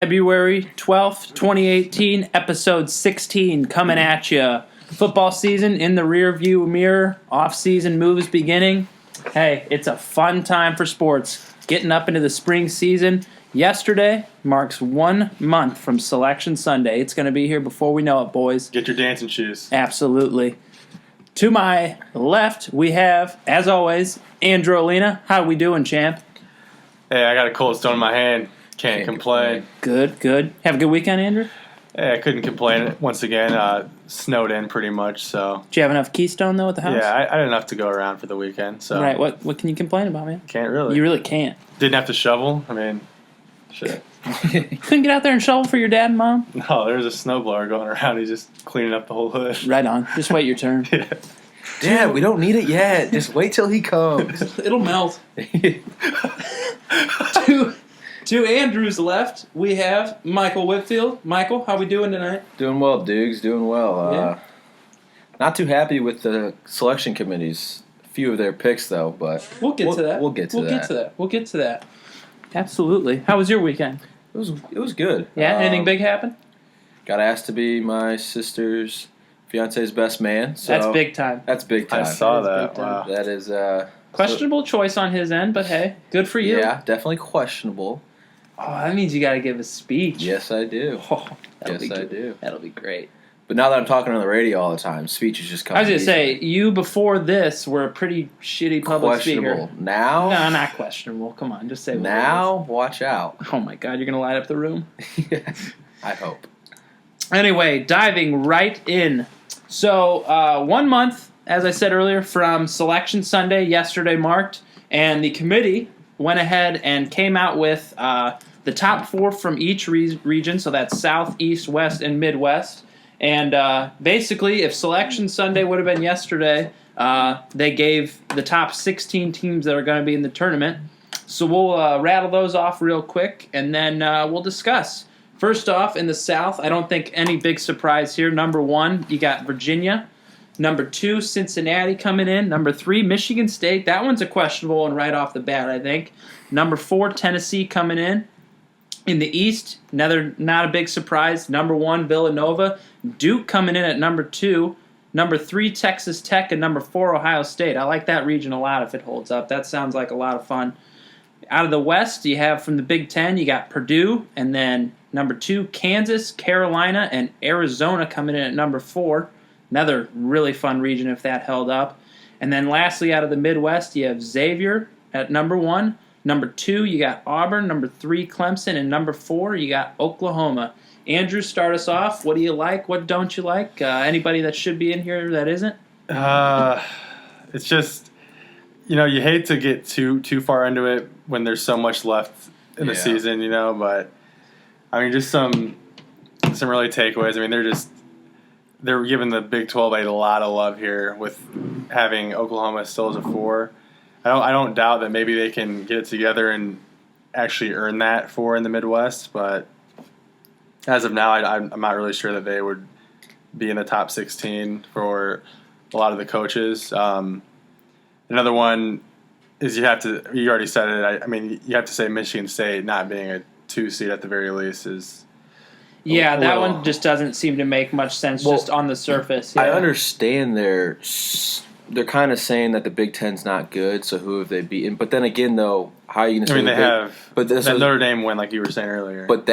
February 12th, 2018, episode 16 coming at you. Football season in the rear view mirror, off-season moves beginning. Hey, it's a fun time for sports. Getting up into the spring season. Yesterday marks 1 month from Selection Sunday. It's going to be here before we know it, boys. Get your dancing shoes. Absolutely. To my left, we have, as always, Andrew Alina. How we doing, champ? Hey, I got a Cold Stone in my hand. Can't complain. Good, good. Have a good weekend, Andrew? Hey, I couldn't complain. Once again, snowed in pretty much. So. Did you have enough Keystone, though, at the house? Yeah, I had enough to go around for the weekend. So. Right, what can you complain about, man? Can't really. You really can't. Didn't have to shovel. I mean, shit. Couldn't get out there and shovel for your dad and mom? No, there's a snowblower going around. He's just cleaning up the whole hood. Right on. Just wait your turn. Yeah. Dad, we don't need it yet. Just wait till he comes. It'll melt. To Andrew's left, we have Michael Whitfield. Michael, how we doing tonight? Doing well, Dukes. Doing well. Yeah. Not too happy with the selection committees. A few of their picks, though, but We'll get to that. We'll get to that. Absolutely. How was your weekend? It was good. Yeah, anything big happen? Got asked to be my sister's fiance's best man. So That's big time. That's big time. I saw That is that. big time. Wow. That is Questionable choice on his end, but hey, good for you. Yeah, definitely questionable. Oh, that means you got to give a speech. Yes, I do. Oh, that'll Yes, be I good. do. That'll be great. But now that I'm talking on the radio all the time, speech is just coming. I was going to say, you before this were a pretty shitty public questionable. speaker. Now, No, not questionable. Come on, just say what it now, watch out. is. Oh my God, you're going to light up the room? I hope. Anyway, diving right in. So, 1 month, as I said earlier, from Selection Sunday, yesterday marked, and the committee went ahead and came out with the top 4 from each region, so that's South, East, West, and Midwest. And basically, if Selection Sunday would have been yesterday, they gave the top 16 teams that are going to be in the tournament. So we'll rattle those off real quick, and then we'll discuss. First off, in the South, I don't think any big surprise here. Number 1, you got Virginia. Number 2, Cincinnati coming in. Number 3, Michigan State. That one's a questionable one right off the bat, I think. Number 4, Tennessee coming in. In the East, another not a big surprise. Number 1, Villanova. Duke coming in at number 2. Number 3, Texas Tech. And number 4, Ohio State. I like that region a lot if it holds up. That sounds like a lot of fun. Out of the West, you have from the Big Ten, you got Purdue. And then number 2, Kansas, Carolina, and Arizona coming in at number 4. Another really fun region if that held up. And then lastly, out of the Midwest, you have Xavier at number 1. Number 2, you got Auburn. Number 3, Clemson. And number 4, you got Oklahoma. Andrew, start us off. What do you like? What don't you like? Anybody that should be in here that isn't? It's just, you hate to get too far into it when there's so much left in the season, but I mean, just some really takeaways. I mean, they're giving the Big 12 a lot of love here with having Oklahoma still as a 4. I don't doubt that maybe they can get it together and actually earn that 4 in the Midwest, but as of now, I'm not really sure that they would be in the top 16 for a lot of the coaches. Another one is you already said it, I mean, you have to say Michigan State not being a 2 seed at the very least is that one just doesn't seem to make much sense just on the surface. Yeah. I understand they're kind of saying that the Big Ten's not good, so who have they beaten? But then again, though, how are you going to say? I mean, they have. But that Notre Dame win, like you were saying earlier. But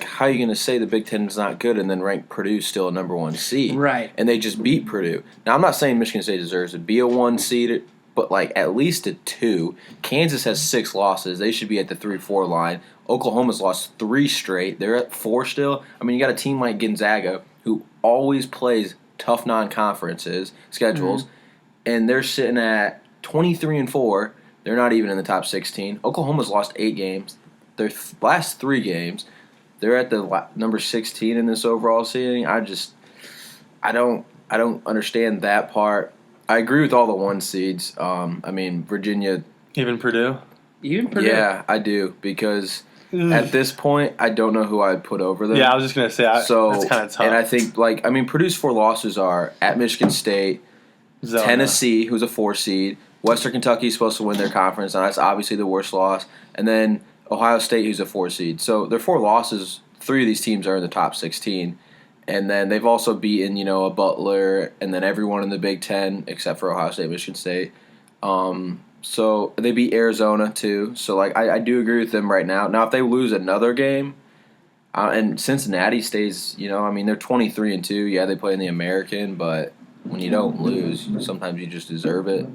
how are you going to say the Big Ten's not good and then rank Purdue still a number 1 seed? Right. And they just beat Purdue. Now, I'm not saying Michigan State deserves to be a 1 seed, but at least a 2. Kansas has 6 losses. They should be at the 3-4 line. Oklahoma's lost 3 straight. They're at 4 still. I mean, you got a team like Gonzaga who always plays tough non-conferences schedules, and they're sitting at 23-4. They're not even in the top 16. Oklahoma's lost 8 games. Their last 3 games, they're at the number 16 in this overall seeding. I don't understand that part. I agree with all the 1 seeds. I mean, Virginia. Even Purdue? Even Purdue? Yeah, I do, because at this point, I don't know who I'd put over them. Yeah, I was just going to say, that's kind of tough. And I think, Purdue's 4 losses are at Michigan State, Tennessee, who's a 4 seed, Western Kentucky is supposed to win their conference, and that's obviously the worst loss. And then Ohio State, who's a 4 seed. So their 4 losses, 3 of these teams are in the top 16. And then they've also beaten, a Butler, and then everyone in the Big Ten except for Ohio State, Michigan State. So they beat Arizona too. So I do agree with them right now. Now if they lose another game, and Cincinnati stays, they're 23-2. Yeah, they play in the American, but when you don't lose, sometimes you just deserve it.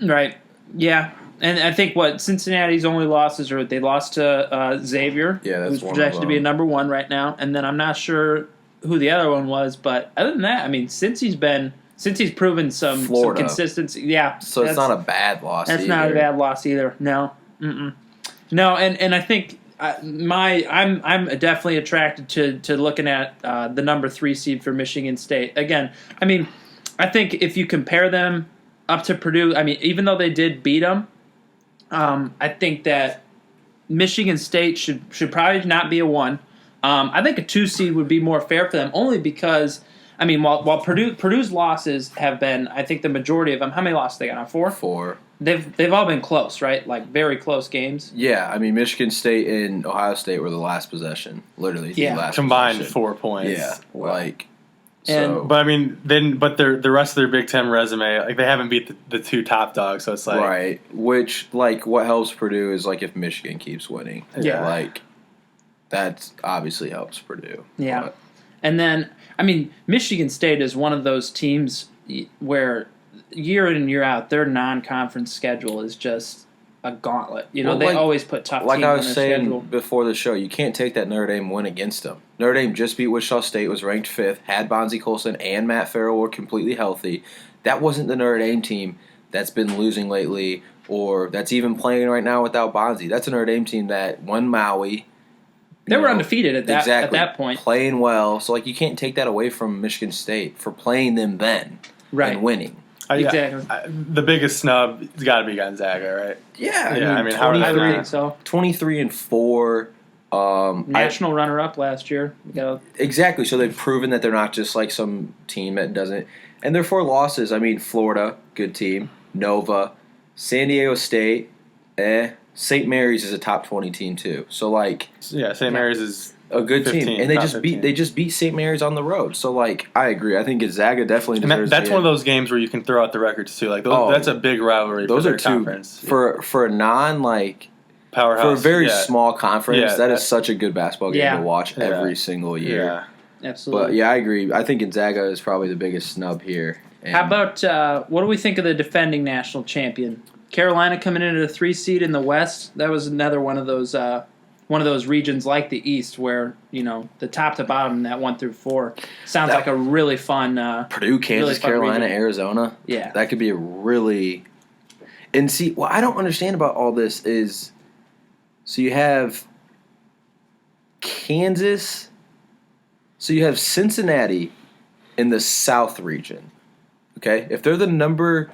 Right. Yeah. And I think Cincinnati's only losses are they lost to Xavier, that's who's one of projected to be a them. number 1 right now, and then I'm not sure who the other one was, but other than that, since he's proven some Florida. consistency, yeah. So it's not a bad loss. That's not a bad loss either. No. No, and I think I'm definitely attracted to looking at the number 3 seed for Michigan State. Again, I think if you compare them up to Purdue, even though they did beat them, I think that Michigan State should probably not be a 1. I think a 2 seed would be more fair for them, only because while Purdue's losses have been, I think the majority of them. How many losses they got? 4? 4. They've all been close, right? Like very close games. Yeah, Michigan State and Ohio State were the last possession, literally. Yeah. the last Combined possession. 4 points. Yeah, And- But the rest of their Big Ten resume, they haven't beat the 2 top dogs, so it's right. Which what helps Purdue is if Michigan keeps winning. Yeah. That obviously helps Purdue. Yeah. But And then, Michigan State is one of those teams where year in and year out, their non-conference schedule is just a gauntlet. They always put tough teams I on their was saying schedule. before the show, you can't take that Notre Dame win against them. Notre Dame just beat Wichita State, was ranked 5th, had Bonzie Colson and Matt Farrell were completely healthy. That wasn't the Notre Dame team that's been losing lately or that's even playing right now without Bonzie. That's a Notre Dame team that won Maui. They were undefeated at that exactly, at that point. Playing well. So, you can't take that away from Michigan State for playing them then and winning. Exactly. The biggest snub has got to be Gonzaga, right? Yeah. how are they I would not? think so. 23-4. National runner-up last year. Exactly. So they've proven that they're not just some team that doesn't. And their 4 losses, Florida, good team. Nova, San Diego State, St. Mary's is a top 20 team too. So St. Mary's is a good 15, team, and they top just 15. beat St. Mary's on the road. So I agree. I think Gonzaga definitely And deserves. that's to one of get- those games where you can throw out the records too. That's a big rivalry. Those for are their 2 conference. for a non Powerhouse for a very yeah. small conference. Yeah, that is such a good basketball game Yeah. to watch Yeah. every single year. Yeah. Absolutely. But yeah, I agree. I think Gonzaga is probably the biggest snub here. And How about what do we think of the defending national champion? Carolina coming in at a 3 seed in the West. That was another one of those regions like the East where the top to bottom that 1 through 4 sounds like a really fun. Purdue, Kansas, really fun Carolina, region. Arizona? Yeah. That could be a really. And see, what I don't understand about all this is, so you have Kansas, so you have Cincinnati in the South region. Okay, if they're the number,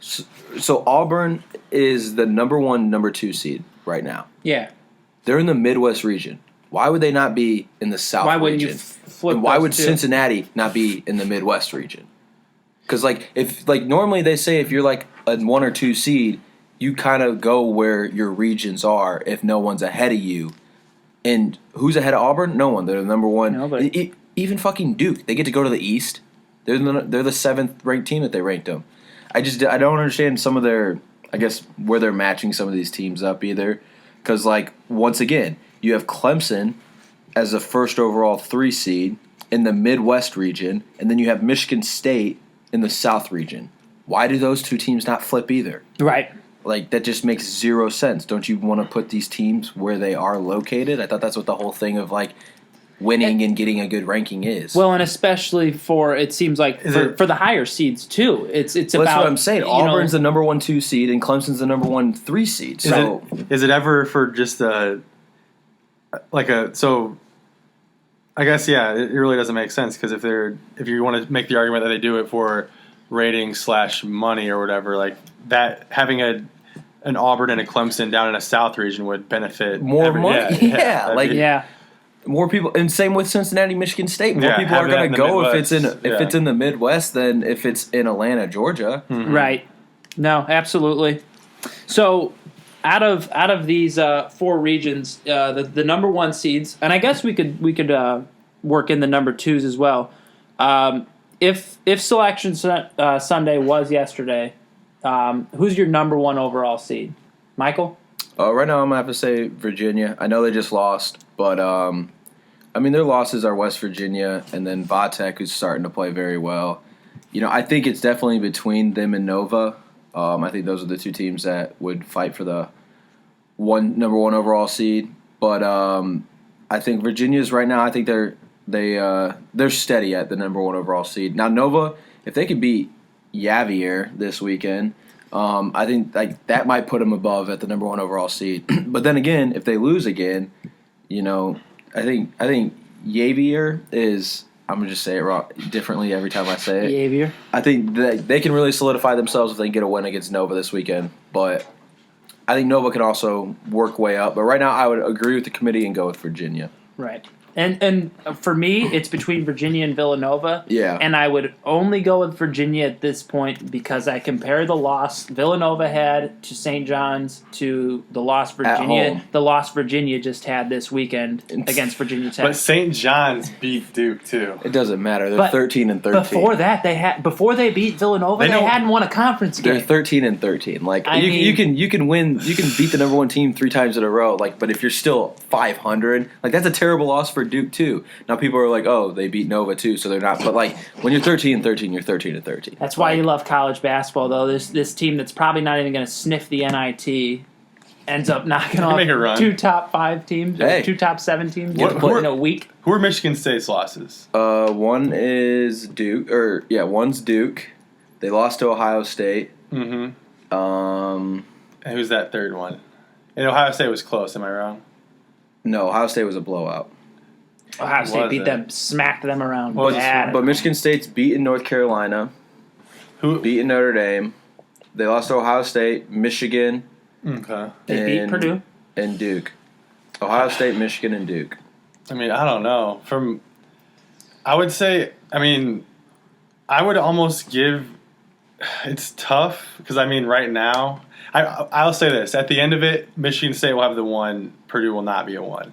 so Auburn is the number 1, number 2 seed right now. Yeah. They're in the Midwest region. Why would they not be in the South Why region? wouldn't you flip? And why those would two? Cincinnati not be in the Midwest region? Because if normally they say if you're a 1 or 2 seed, you kind of go where your regions are if no one's ahead of you. And who's ahead of Auburn? No one. They're the number 1. Nobody. Even fucking Duke, they get to go to the East. They're the 7th ranked team that they ranked them. I don't understand some of their, I guess, where they're matching some of these teams up either. Because once again, you have Clemson as the first overall 3 seed in the Midwest region, and then you have Michigan State in the South region. Why do those 2 teams not flip either? Right. That just makes 0 sense. Don't you want to put these teams where they are located? I thought that's what the whole thing of winning and getting a good ranking is. Well, and especially for it seems like for the higher seeds too. It's Well, about that's what I'm saying. Auburn's the number 1 2 seed, and Clemson's the number 1 3 seed. So Is it ever for just so I guess it really doesn't make sense because if you want to make the argument that they do it for ratings / money or whatever, that having an Auburn and a Clemson down in a South region would benefit More money? Yeah, that'd be- Yeah. more people, and same with Cincinnati, Michigan State. More Yeah, people are having that going in to the go if it's Midwest. in the Midwest than if it's in Atlanta, Georgia. Mm-hmm. Right. No, absolutely. So out of these four regions, the number one seeds, and I guess we could work in the number twos as well. If Selection Sunday was yesterday, who's your number one overall seed, Michael? Right now, I'm gonna have to say Virginia. I know they just lost, but their losses are West Virginia and then Vatech, who's starting to play very well. I think it's definitely between them and Nova. I think those are the two teams that would fight for the number one overall seed. But I think Virginia's right now. I think they're steady at the number one overall seed. Now Nova, if they could beat Yavier this weekend, I think that might put them above at the number one overall seed. But then again, if they lose again, I think Yavier is. I'm gonna just say it wrong differently every time I say it. Xavier. I think that they can really solidify themselves if they can get a win against Nova this weekend. But I think Nova can also work way up. But right now, I would agree with the committee and go with Virginia. Right. And for me, it's between Virginia and Villanova. Yeah. And I would only go with Virginia at this point because I compare the loss Villanova had to St. John's to the loss Virginia just had this weekend against Virginia Tech. But St. John's beat Duke too. It doesn't matter. They're 13-13. Before that, before they beat Villanova, they hadn't won a conference game. They're 13-13. Like you can win, you can beat the number one team 3 times in a row. Like, but if you're still 500, like that's a terrible loss for Duke too. Now people are like, oh, they beat Nova too, so they're not. But like when you're 13-13, you're 13-13. That's why you love college basketball, though. This team that's probably not even going to sniff the NIT ends up knocking off 2 top 5 teams, 2 top 7 teams in a week. Who are Michigan State's losses? One is Duke, one's Duke. They lost to Ohio State. Mm-hmm. And who's that third one? And Ohio State was close. Am I wrong? No, Ohio State was a blowout. Ohio State beat them, smacked them around. But Michigan State's beaten North Carolina. Beaten Notre Dame. They lost to Ohio State, Michigan. Okay. They beat Purdue. And Duke. Ohio State, Michigan, and Duke. I mean, I don't know. I would say, I would almost give. It's tough because right now, I'll say this: at the end of it, Michigan State will have the 1. Purdue will not be a 1.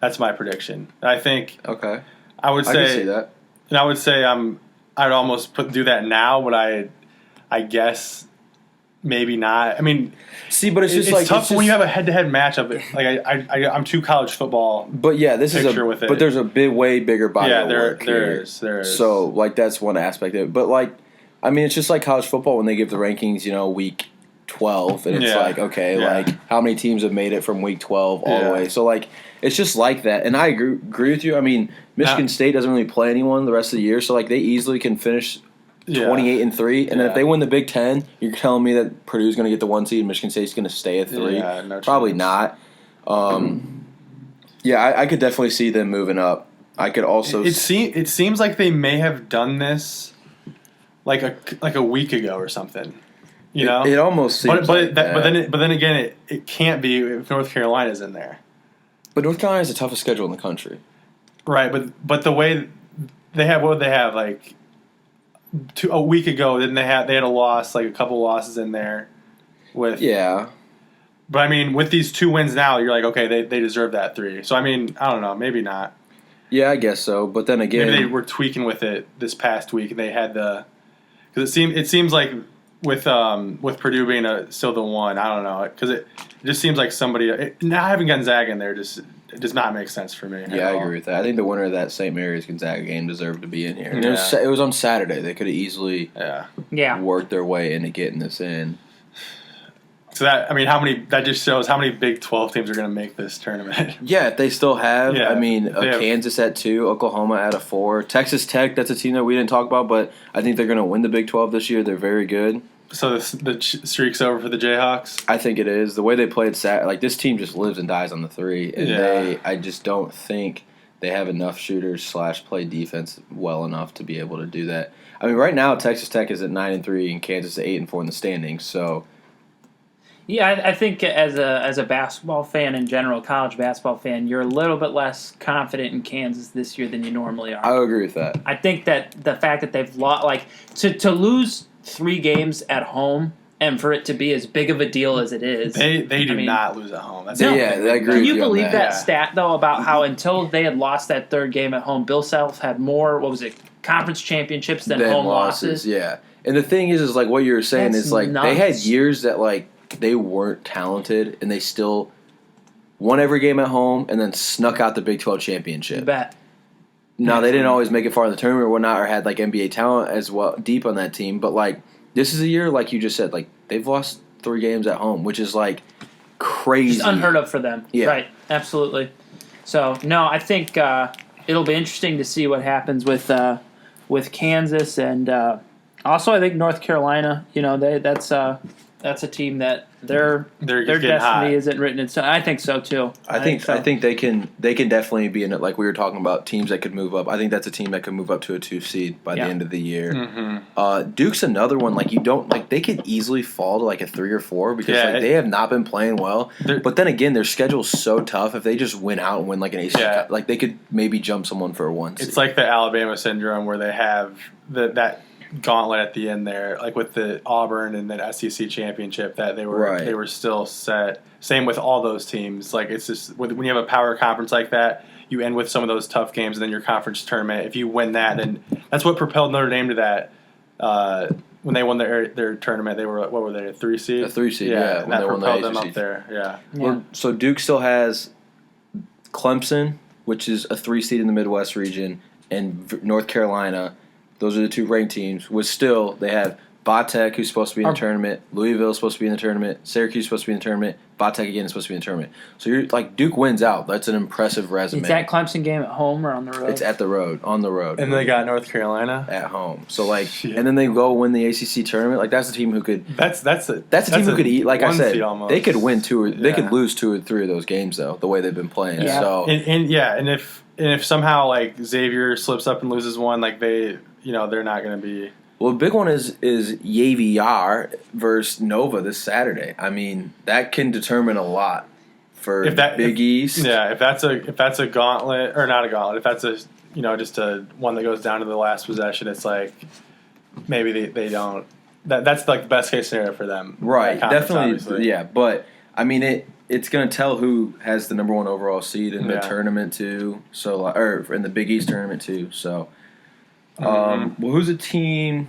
That's my prediction. I think. Okay. I would say. I can see that. And I would say I'd almost do that now, but I guess maybe not. See, but it's tough when you have a head-to-head matchup. Like I'm too college football. But yeah, but there's a way bigger body of work there is. So that's one aspect of it. But it's just like college football when they give the rankings, week 12, and it's how many teams have made it from week 12 all the way. So it's just like that, and I agree with you. Michigan State doesn't really play anyone the rest of the year, so they easily can finish 28-3, and then if they win the Big Ten, you're telling me that Purdue's going to get the 1 seed, and Michigan State's going to stay at 3? Yeah, no probably chance. Not. I could definitely see them moving up. I could also. It seems like they may have done this like a week ago or something. It almost seems. But then again, it can't be if North Carolina's in there. But North Carolina has the toughest schedule in the country. Right, but the way they have, what would they have, a week ago? Didn't they had a loss, a couple losses in there with But with these 2 wins now, you're like, okay, they deserve that 3. So I don't know, maybe not. Yeah, I guess so. But then again, maybe they were tweaking with it this past week, and they had because it seems like with Purdue being still the 1, I don't know, because it just seems like now having Gonzaga in there it does not make sense for me. Yeah, I agree with that. I think the winner of that St. Mary's Gonzaga game deserved to be in here. And it was on Saturday. They could have easily worked their way into getting this in. So that just shows how many Big 12 teams are going to make this tournament. Yeah, if they still have. Kansas at 2, Oklahoma at a 4, Texas Tech. That's a team that we didn't talk about, but I think they're going to win the Big 12 this year. They're very good. So the streak's over for the Jayhawks? I think it is. The way they played this team just lives and dies on the 3, and I just don't think they have enough shooters / play defense well enough to be able to do that. Right now Texas Tech is at 9-3 and Kansas at 8-4 in the standings. So. Yeah, I think as a basketball fan in general, college basketball fan, you're a little bit less confident in Kansas this year than you normally are. I would agree with that. I think that the fact that they've lost, to lose 3 games at home and for it to be as big of a deal as it is. They do I mean, not lose at home. That's Yeah, the I thing. agree Can with you you on believe that Yeah. stat though about how until they had lost that third game at home, Bill Self had more conference championships than home losses. Yeah. And the thing is like what you're saying That's is like they had nuts. years that like they weren't talented and they still won every game at home and then snuck out the Big 12 You championship. bet. Now they didn't always make it far in the tournament or whatnot, or had like NBA talent as well deep on that team. But like this is a year, like you just said, like they've lost 3 games at home, which is like crazy, Just unheard of for them. Yeah. Right. Absolutely. So no, I think it'll be interesting to see what happens with Kansas and also I think North Carolina. You know, that's a team that their getting destiny hot. isn't written in stone. I think so too. I think they can definitely be in it. Like we were talking about teams that could move up. I think that's a team that could move up to a 2 seed by Yeah. the end of the year. Mm-hmm. Duke's another one. Like you don't like they could easily fall to like a 3 or 4 because Yeah, like they have not been playing well. They're- But then again, their schedule's so tough. If they just win out and win like an ACC, Yeah. like they could maybe jump someone for a 1 seed. It's like the Alabama syndrome where they have that gauntlet at the end there, like with the Auburn and then SEC championship that they were still set. Same with all those teams. Like it's just when you have a power conference like that, you end with some of those tough games, and then your conference tournament. If you win that, then that's what propelled Notre Dame to that. When they won their tournament, they were what were they, a 3 seed? A 3 seed, yeah, and when that they won the propelled them ACC. up there. Yeah. Yeah. So Duke still has Clemson, which is a 3 seed in the Midwest region, and North Carolina. Those are the 2 ranked teams. With still, they have Vatek, who's supposed to be in the tournament. Louisville is supposed to be in the tournament. Syracuse is supposed to be in the tournament. Vatek again is supposed to be in the tournament. So you're like Duke wins out. That's an impressive resume. Is that Clemson game at home or on the road? It's at the road, on the road, And they got North Carolina. at home. So like, Yeah. and then they go win the ACC tournament. Like that's a team who could. That's a That's a team who could eat. Like I 1 said, seed almost. they could win 2 or they could Yeah. lose 2 or 3 of those games though. The way they've been playing. Yeah. So And if somehow like Xavier slips up and loses one, like they're not going to be. well, the big one is YVR versus Nova this Saturday. I mean, that can determine a lot for Big East. Yeah, if that's a gauntlet or not a gauntlet, if that's a just a one that goes down to the last possession, it's like maybe they don't. That's like the best case scenario for them. Right, That conference, definitely. obviously. Yeah, but I mean it's going to tell who has the number 1 overall seed in the Yeah. tournament too. So or in the Big East tournament too. So Mm-hmm. well, who's a team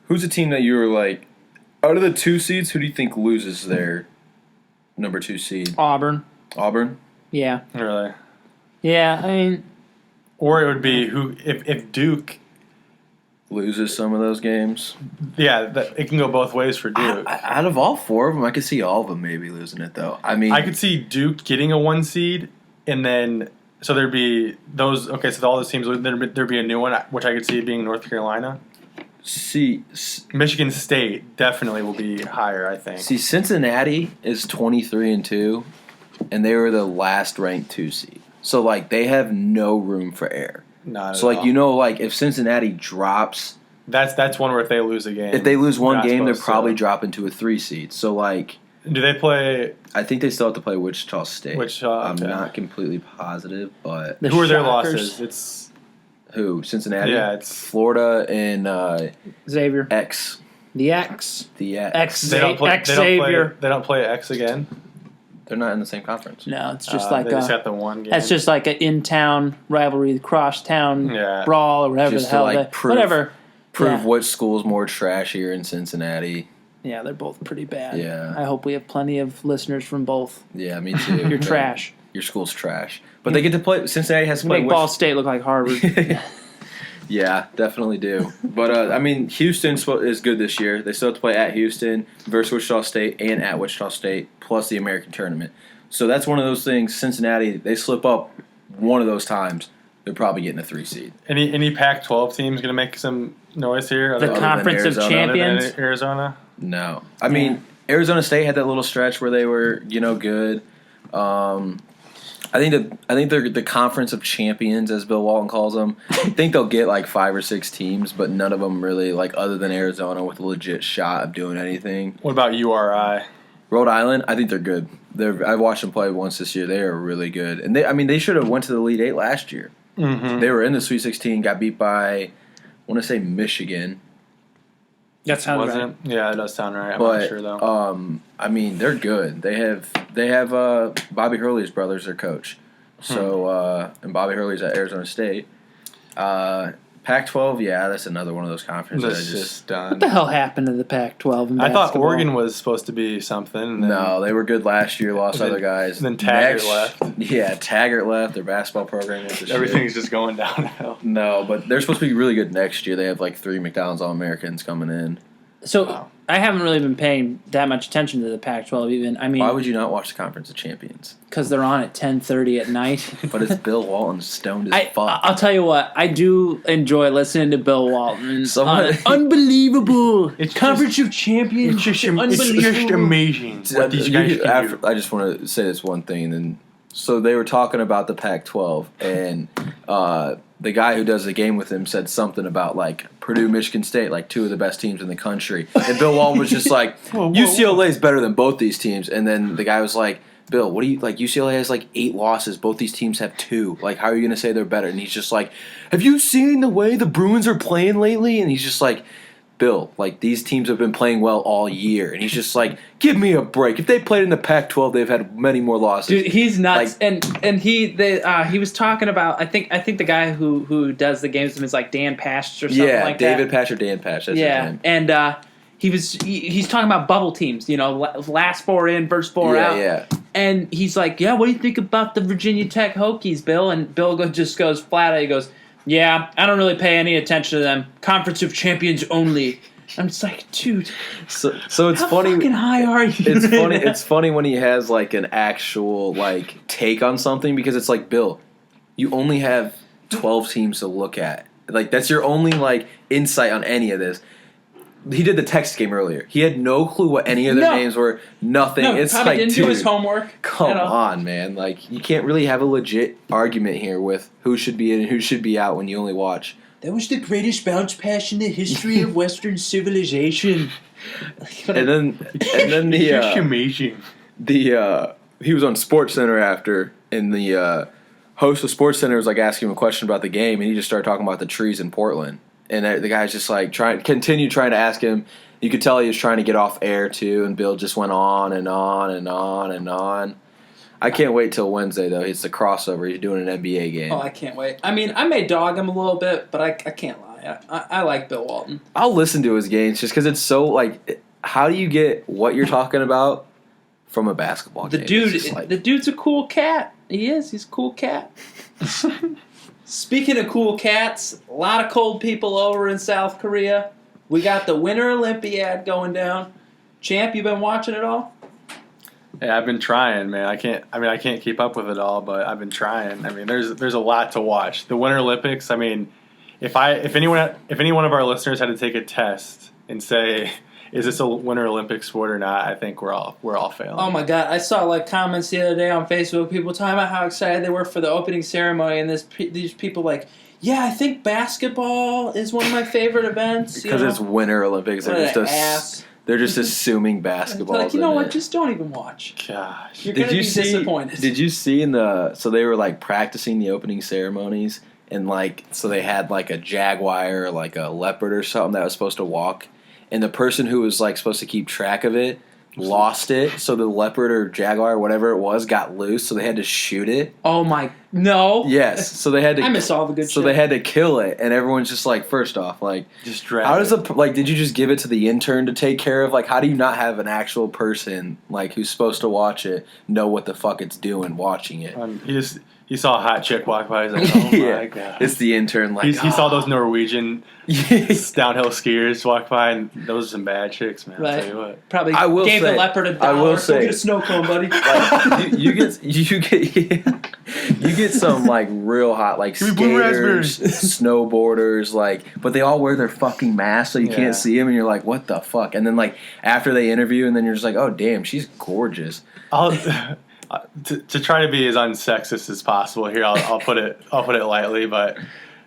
that you were like out of the 2 seeds, who do you think loses their number 2 seed? Auburn. Auburn? Yeah. Really. Yeah. I mean, Or it would be who if Duke. Loses some of those games. Yeah, it can go both ways for Duke. Out of all 4 of them, I could see all of them maybe losing it though. I mean, I could see Duke getting a 1 seed, and then so there'd be those. Okay, so all those teams there'd be a new one, which I could see being North Carolina. Michigan State definitely will be higher, I think. See, Cincinnati is 23-2, and they were the last ranked 2 seed. So like they have no room for error. Not So at like all. like if Cincinnati drops, that's one where if they lose a game, if they lose one not game, they're supposed probably to. dropping to a 3 seed. So like Do they play? I think they still have to play Wichita State. I'm okay. not completely positive, but The Who are their Shockers. losses? It's who? Cincinnati? Yeah, it's- Florida and Xavier. X. The X. The X. X. they don't play. X Xavier. They don't play X again. They're not in the same conference. No, it's just like they just got the one game. that's just like an in-town rivalry, crosstown Yeah. brawl, or whatever Just the hell. to, like, prove- whatever. Prove Yeah. what school's more trashier in Cincinnati. Yeah, they're both pretty bad. Yeah. I hope we have plenty of listeners from both. Yeah, me too. You're Man, trash. Your school's trash. But they get to play. Cincinnati has to play Make Ball State look like Harvard. Yeah, definitely do. But I mean, Houston is good this year. They still have to play at Houston versus Wichita State and at Wichita State, plus the American tournament. So that's one of those things. Cincinnati, they slip up one of those times, they're probably getting a 3 seed. Any Pac-12 teams going to make some noise here? The than Conference of Arizona, other than Champions. Arizona. No, I mean Arizona State had that little stretch where they were, good. I think they're the Conference of Champions, as Bill Walton calls them. I think they'll get like 5 or 6 teams, but none of them really like other than Arizona with a legit shot of doing anything. What about URI? Rhode Island, I think they're good. I watched them play once this year. They are really good, and they should have went to the Elite Eight last year. Mm-hmm. They were in the Sweet 16, got beat by, I want to say Michigan, That sounds Was right. it? Yeah, it does sound right. I'm But not sure though. I mean, they're good. They have Bobby Hurley's brother's their coach. So and Bobby Hurley's at Arizona State. Pac-12, yeah, that's another one of those conferences. That's just done. What the hell happened to the Pac-12 in I thought basketball? Oregon was supposed to be something. And then, No, they were good last year. Lost Then- other guys. then Taggart left. Yeah, Taggart left. Their basketball program went to shit. Everything's just going downhill. No, but they're supposed to be really good next year. They have like 3 McDonald's All-Americans coming in. So Wow. I haven't really been paying that much attention to the Pac-12 even. I Why mean, would you not watch the Conference of Champions? because they're on at 10:30 at night. But it's Bill Walton stoned as fuck. I'll tell you what, I do enjoy listening to Bill Walton. Somebody- Unbelievable. It's Conference of Champions. It's just Unbelievable. amazing what these guys can do. I just want to say this one thing. And so they were talking about the Pac-12, and the guy who does the game with him said something about like Purdue, Michigan State, like 2 of the best teams in the country. And Bill Walton was just like, UCLA is better than both these teams. And then the guy was like, Bill, what do you like? UCLA has like 8 losses. Both these teams have 2. Like, how are you going to say they're better? And he's just like, have you seen the way the Bruins are playing lately? And he's just like, Bill, like these teams have been playing well all year. And he's just like, give me a break. If they played in the Pac-12, they've had many more losses. Dude, he's nuts, Like- and he was talking about. I think the guy who does the games with him is like Dan Pash or something Yeah, like David that. Patch or Dan Patch. That's his Yeah, name. and he's talking about bubble teams. You know, last 4 in, first 4 out. Yeah. And he's like, yeah, what do you think about the Virginia Tech Hokies, Bill? And Bill just goes flat out. He goes, yeah, I don't really pay any attention to them. Conference of Champions only. I'm just like, dude, So it's how funny. fucking high are you? It's funny. It's funny when he has like an actual like take on something because it's like, Bill, you only have 12 teams to look at. Like that's your only like insight on any of this. He did the Texas game earlier. He had no clue what any of their No. names were. Nothing. No, It's probably like, didn't dude, do his homework. come you know? on, man. Like you can't really have a legit argument here with who should be in and who should be out when you only watch. That was the greatest bounce pass in the history of Western civilization. And then It's just the amazing. he was on Sports Center after, and the host of Sports Center was like asking him a question about the game, and he just started talking about the trees in Portland. And the guy's just like continue trying to ask him. You could tell he was trying to get off air too, and Bill just went on and on and on and on. I can't wait till Wednesday though. It's the crossover. He's doing an NBA game. Oh, I can't wait. I mean, I may dog him a little bit, but I can't lie. I like Bill Walton. I'll listen to his games just because it's so like. How do you get what you're talking about from a basketball The game? dude, It's just like- the dude's a cool cat. He is. He's a cool cat. Speaking of cool cats, a lot of cold people over in South Korea. We got the Winter Olympiad going down. Champ, you been watching it all? Yeah, I've been trying, man. I can't keep up with it all, but I've been trying. I mean, there's a lot to watch. The Winter Olympics. I mean, if any one of our listeners had to take a test and say, is this a Winter Olympic sport or not? I think we're all failing. Oh my god! I saw like comments the other day on Facebook. People talking about how excited they were for the opening ceremony, and these people like, yeah, I think basketball is one of my favorite events because it's Winter Olympics. What They're an just ass. they're just assuming basketball. Like, you know what? Just don't even watch. Gosh. You're gonna be disappointed. Did you see so they were like practicing the opening ceremonies and like so they had like a jaguar or like a leopard or something that was supposed to walk, and the person who was like supposed to keep track of it lost it, so the leopard or jaguar or whatever it was got loose, so they had to shoot it. Oh my no! Yes, so they had to. I miss all the good So shit. they had to kill it, and everyone's just like, first off, like, Just drag how does it. did you just give it to the intern to take care of? Like, how do you not have an actual person like who's supposed to watch it know what the fuck it's doing watching it? He saw a hot chick walk by. He's like, oh Yeah. my god. It's the intern. Like, He saw those Norwegian Yes. downhill skiers walk by, and those are some bad chicks, man. I'll Right. tell you what. Probably I will gave say- the leopard $1. I will Go say- get a snow cone, buddy. Like, you get some like real hot like Give me blue skaters, snowboarders, like, but they all wear their fucking masks so you Yeah. can't see them, and you're like, what the fuck? And then like after they interview, and then you're just like, oh damn, she's gorgeous. To try to be as unsexist as possible here, I'll put it lightly, but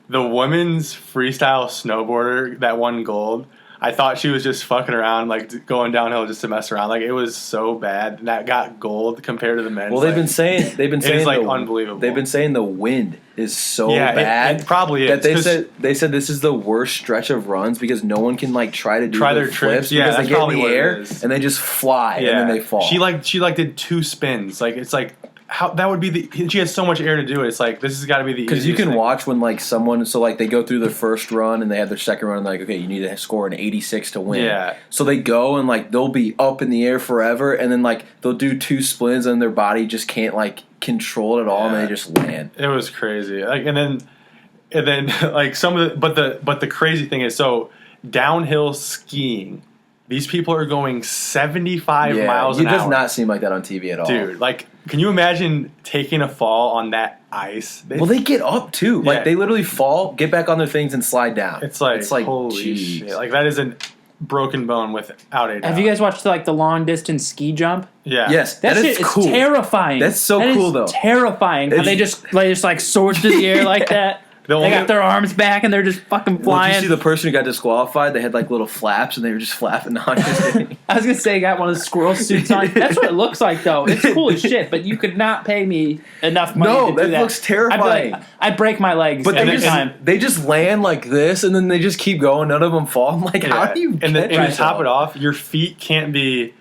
the women's freestyle snowboarder that won gold, I thought she was just fucking around, like going downhill just to mess around. Like it was so bad. And that got gold compared to the men's. Well, they've like, been saying it's like unbelievable. They've been saying the wind is so yeah, bad. It probably is. That they said this is the worst stretch of runs because no one can like try to do Try their their flips tricks. Yeah, because that's they get in probably the what it air is. and they just fly and then they fall. She did 2 spins. Like it's like how that would be the. She has so much air to do it. It's like this has got to be the because you easiest can thing. watch when like someone they go through their first run and they have their second run and like okay you need to score an 86 to win. Yeah. So they go and like they'll be up in the air forever and then like they'll do 2 spins and their body just can't like control it at all and Yeah. they just land. It was crazy. Like and then like some of the but the crazy thing is so downhill skiing. These people are going 75 miles an It does hour. not seem like that on TV at all. Dude, like, can you imagine taking a fall on that ice? Well, they get up too. Yeah. Like they literally fall, get back on their things, and slide down. It's like holy geez. shit. Like that is a broken bone without a doubt. Have you guys watched like the long distance ski jump? Yeah. Yes, That that shit is cool. is terrifying. That's so That cool, is though. Terrifying. How It's- they just like soar through the air like that. The They only- got their arms back and they're just fucking Well, did flying. you see the person who got disqualified? They had like little flaps and they were just flapping on. I was gonna say he got one of the squirrel suits on. That's what it looks like though. It's cool as shit, but you could not pay me enough money No, to do that that. looks terrifying. I'd break my legs But every they time. just land like this and then they just keep going. None of them fall. I'm like, how Yeah. do you? And then catch to top yourself? it off, your feet can't be.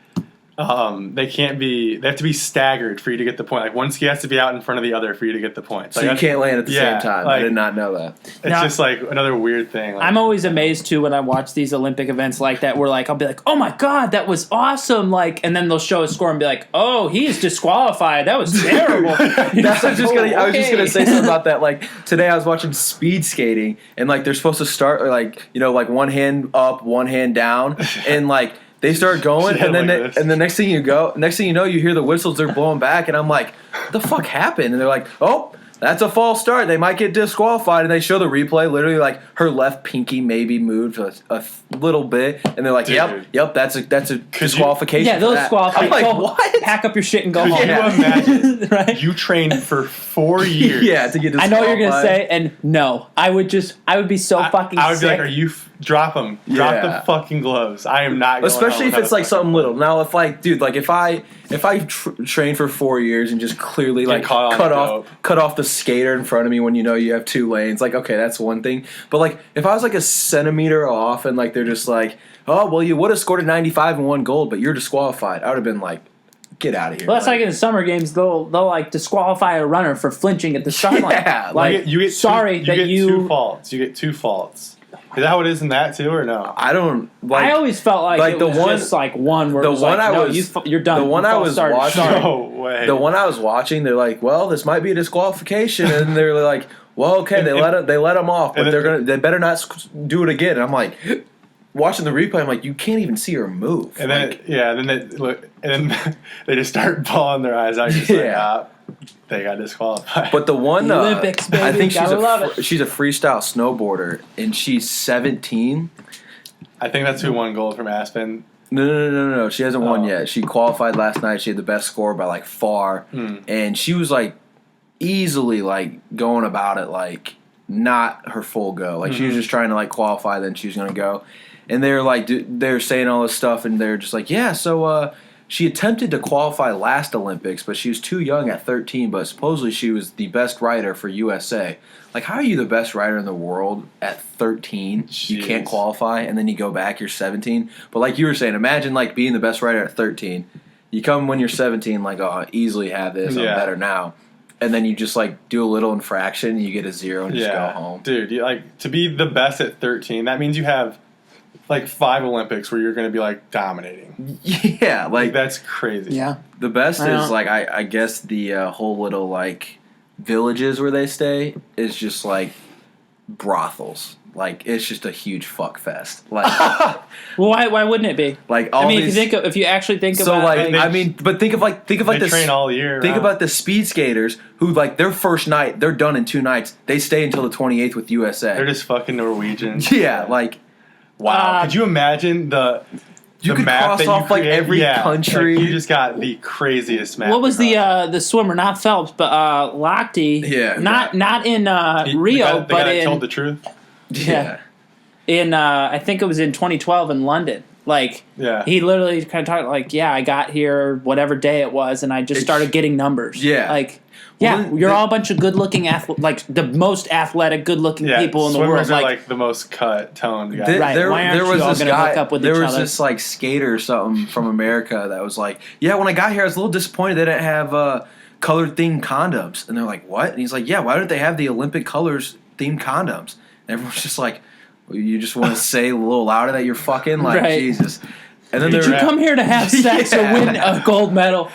They have to be staggered for you to get the point. Like one ski has to be out in front of the other for you to get the points. So Like, you can't land at the yeah, same time. I like- did not know that. It's Now- just like another weird thing. Like, I'm always amazed too when I watch these Olympic events like that where like I'll be like, oh my god, that was awesome, like and then they'll show a score and be like, oh, he is disqualified. That was terrible. That's I was just gonna. I was just gonna Okay. say something about that. Like today, I was watching speed skating, and like they're supposed to start like like one hand up, one hand down, and like they start going, Yeah, and then like this. and the next thing you know, you hear the whistles are blowing back, and I'm like, what the fuck happened? And they're like, oh. That's a false start. They might get disqualified, and they show the replay. Literally, like her left pinky maybe moved a little bit, and they're like, Dude. "Yep, that's a disqualification." Yeah, they'll for that. disqualify. I'm like, Go what? Pack up your shit and go Could home. you imagine? Right? You trained for 4 years. Yeah, to get I disqualified. know what you're gonna say, and no, I would be so fucking I would be sick. like, "Are you drop them? Drop Yeah. the fucking gloves. I am not." Going Especially out if without it's a like fucking something little. glove. Now, if like, dude, like if I train for 4 years and just clearly like caught on dope. cut off the skater in front of me when you have 2 lanes, like okay, that's one thing. But like if I was like a centimeter off and like they're just like, oh well, you would have scored a 95 and won gold, but you're disqualified. I would have been like, get out of here. Well, that's like in the summer games, they'll like disqualify a runner for flinching at the start line. Yeah, like you get sorry two, that get you. 2 faults. You get 2 faults. Is that how it is in that too, or no? I don't like. I always felt like like it the was one- just like one where the it was one like, I no, was- you're done. the one You I false was started. watching- Sorry. No way. The one I was watching, they're like, well, this might be a disqualification, and they're like, well, okay, they let them off, but and then- they better not do it again. And I'm like, watching the replay, I'm like, you can't even see her move. And then Like, then they look, and then they just start bawling their eyes out. Just like, Yeah. they got disqualified. but the one, The Olympics, baby, I think gotta love it. she's a freestyle snowboarder, and she's 17. I think that's who won gold from Aspen. No. She hasn't won Oh. yet. She qualified last night. She had the best score by like far, and she was like easily like going about it like not her full go. Like she was just trying to like qualify. Then she was gonna go, and they're like they're saying all this stuff, and they're just like, yeah. So she attempted to qualify last Olympics, but she was too young at 13. But supposedly she was the best rider for USA. Like, how are you the best rider in the world at 13? You can't Jeez. qualify, and then you go back, you're 17. But like you were saying, imagine like being the best rider at 13. You come when you're 17, like, oh, I easily have this. I'm Yeah. better now. And then you just like do a little infraction, you get a 0, and just go home. Dude, like to be the best at 13, that means you have like 5 Olympics where you're going to be like dominating. Yeah, Like like that's crazy. Yeah. the best I is don't- like I guess the whole little like villages where they stay is just like brothels. Like it's just a huge fuck fest. Like Well, why wouldn't it be? like all I mean, these. if you actually think so about like they- I mean, but think of like They the train all year. think round. about the speed skaters who like their first night they're done in 2 nights. They stay until the 28th with USA. They're just fucking Norwegians. yeah, like Wow. Could you imagine the You could map cross that you off, like, create? every Yeah, country. like, you just got the craziest map. what was to cross. the swimmer? Not Phelps, but Lochte. Yeah. Not in The Rio, guy, the guy but that in told the truth? yeah. in I think it was in 2012 in London. Like, Yeah. he literally kind of talked like, yeah, I got here whatever day it was, and I just started getting numbers. Yeah. Like, Well, yeah, then- you're all a bunch of good-looking like the most athletic, good-looking Yeah, people in the swimmers world. are like the most toned guys. Right, why aren't you all gonna hook up with there each was other? this like skater or something from America that was like, yeah, when I got here, I was a little disappointed they didn't have colored themed condoms. And they're like, what? And he's like, yeah, why don't they have the Olympic colors themed condoms? And everyone's just like, well, you just want to say a little louder that you're fucking like Right. Jesus. And then Did you they're come here to have sex or Yeah. win a gold medal?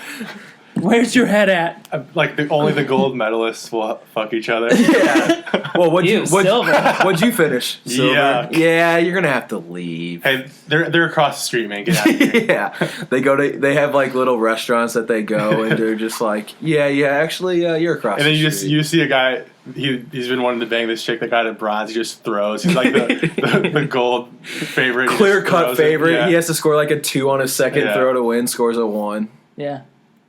Where's your head at? Like only the gold medalists will fuck each other. yeah. Well, what'd You, silver. what'd you finish? Silver. Yuck. Yeah, you're gonna have to leave. Hey, they're across the street, man. Get out of here. Yeah, they have like little restaurants that they go and they're just like, yeah, actually, you're across. And then the you street. see a guy. He's been wanting to bang this chick that got a bronze. He just throws. He's like the gold favorite. He clear just cut throws it. favorite. Yeah. He has to score like a 2 on his second Yeah. throw to win. Scores a 1. Yeah.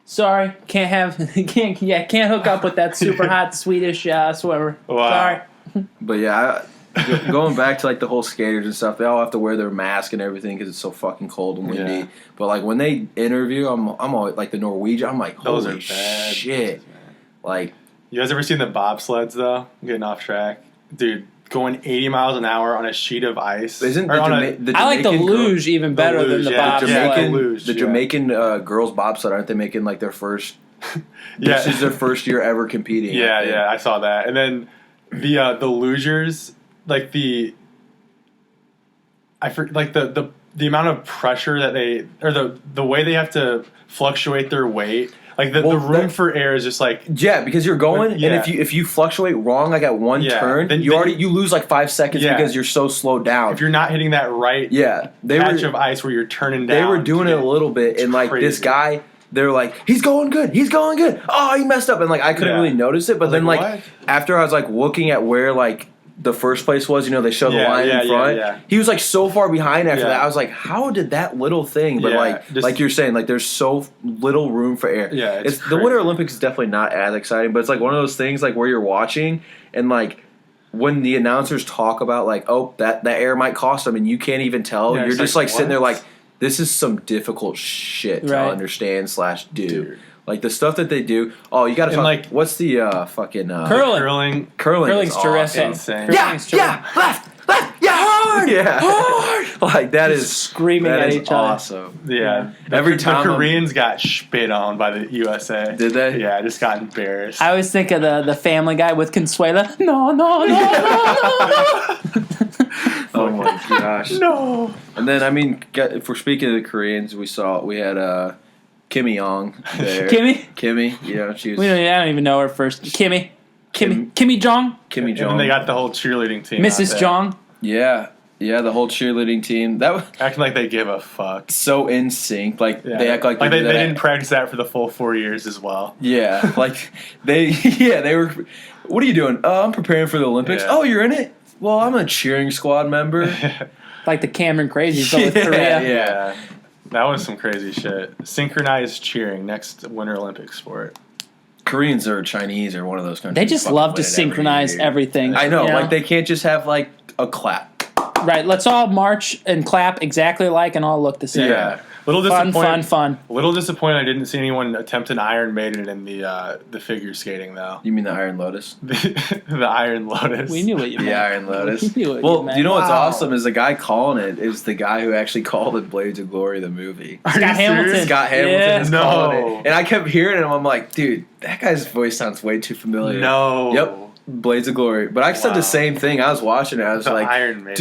Sorry, can't hook up with that super hot Swedish swimmer. Wow. Sorry. But yeah, going back to like the whole skaters and stuff, they all have to wear their mask and everything because it's so fucking cold and windy. Yeah. But like when they interview, I'm always like the Norwegian. I'm like, Those holy are bad. shit! Like, You guys ever seen the bobsleds though? I'm getting off track, dude. Going 80 miles an hour on a sheet of ice. isn't Or the, on the I like the Jamaican luge even better than luge, the yeah, The the bobsled. Jamaican, luge, the yeah. Jamaican girls bobsled, aren't they making like their first? Yeah. This is their first year ever competing. I think. Yeah, I saw that. And then the lugers, like the amount of pressure that they or the way they have to fluctuate their weight, like the Well, room that- for air is just like Yeah, because you're going, Yeah. and if you fluctuate wrong like at one Yeah, turn, then you lose like 5 seconds Yeah. because you're so slowed down. if you're not hitting that right Yeah, they patch were of ice where you're turning down. they were doing it a little bit, and like this crazy. guy, they're like, he's going good. Oh, he messed up, and like I couldn't Yeah. really notice it, but I was then like, like what? after I was like looking at where like the first place was, they show the Yeah, line yeah, in front. yeah. He was like so far behind after Yeah. that. I was like, how did that little thing? But Yeah, like just- like you're saying, like there's so little room for air. Yeah, it's the Winter crazy. Olympics is definitely not as exciting, but it's like one of those things like where you're watching and like when the announcers talk about like, oh, that air might cost them, and you can't even tell. Yeah, You're it's just like, like sitting there what? like, this is some difficult shit to Right. understand / do. Dude. Like the stuff that they do. Oh, you got to And, talk. like- What's the fucking Curling. curling? Curling's is awesome. terrific. Insane. Curling's terrific. left, yeah, hard, yeah, hard. Like that is Screaming that at is each other. awesome. Yeah. Every time the I'm- Koreans got spit on by the USA. Did they? Yeah, I just got embarrassed. I always think of the Family Guy with Consuela. No. Oh my gosh. no. And then I mean, if we're speaking of the Koreans, we had Kimmy Young there. Kimmy? She was I don't even know her first. Kimmy Jong? Kimmy And Jong. then they got the whole cheerleading team. out Mrs. there, Jong? yeah, the whole cheerleading team. That was acting like they give a fuck. so in sync. Like Yeah. they act like they do that didn't practice that for the full 4 years as well. Yeah, like they were. What are you doing? Oh, I'm preparing for the Olympics. Yeah. Oh, you're in it. Well, I'm a cheering squad member. Like the Cameron Crazies, but with Yeah, Korea. yeah. That was some crazy shit. Synchronized cheering, next Winter Olympic sport. Koreans or Chinese or one of those countries. They just fucking love win to it every synchronize year. everything. I know, you like they can't just have like a clap. Right, let's all march and clap exactly alike and all look the same. Yeah. Little Fun, disappointed. fun. Little disappointed I didn't see anyone attempt an Iron Maiden in the figure skating though. You mean the Iron Lotus? The Iron Lotus. We knew what you meant. The Iron Lotus. We knew what Well, you meant. you know what's Wow. awesome is the guy calling it is the guy who actually called it Blades of Glory, the movie. Are you Scott Hamilton. serious? Scott Hamilton Yeah. is No. calling it. And I kept hearing him. I'm like, dude, that guy's voice sounds way too familiar. No. Yep. Blades of Glory. But I said Wow. the same thing. I was watching it. I was The like, Iron Maiden.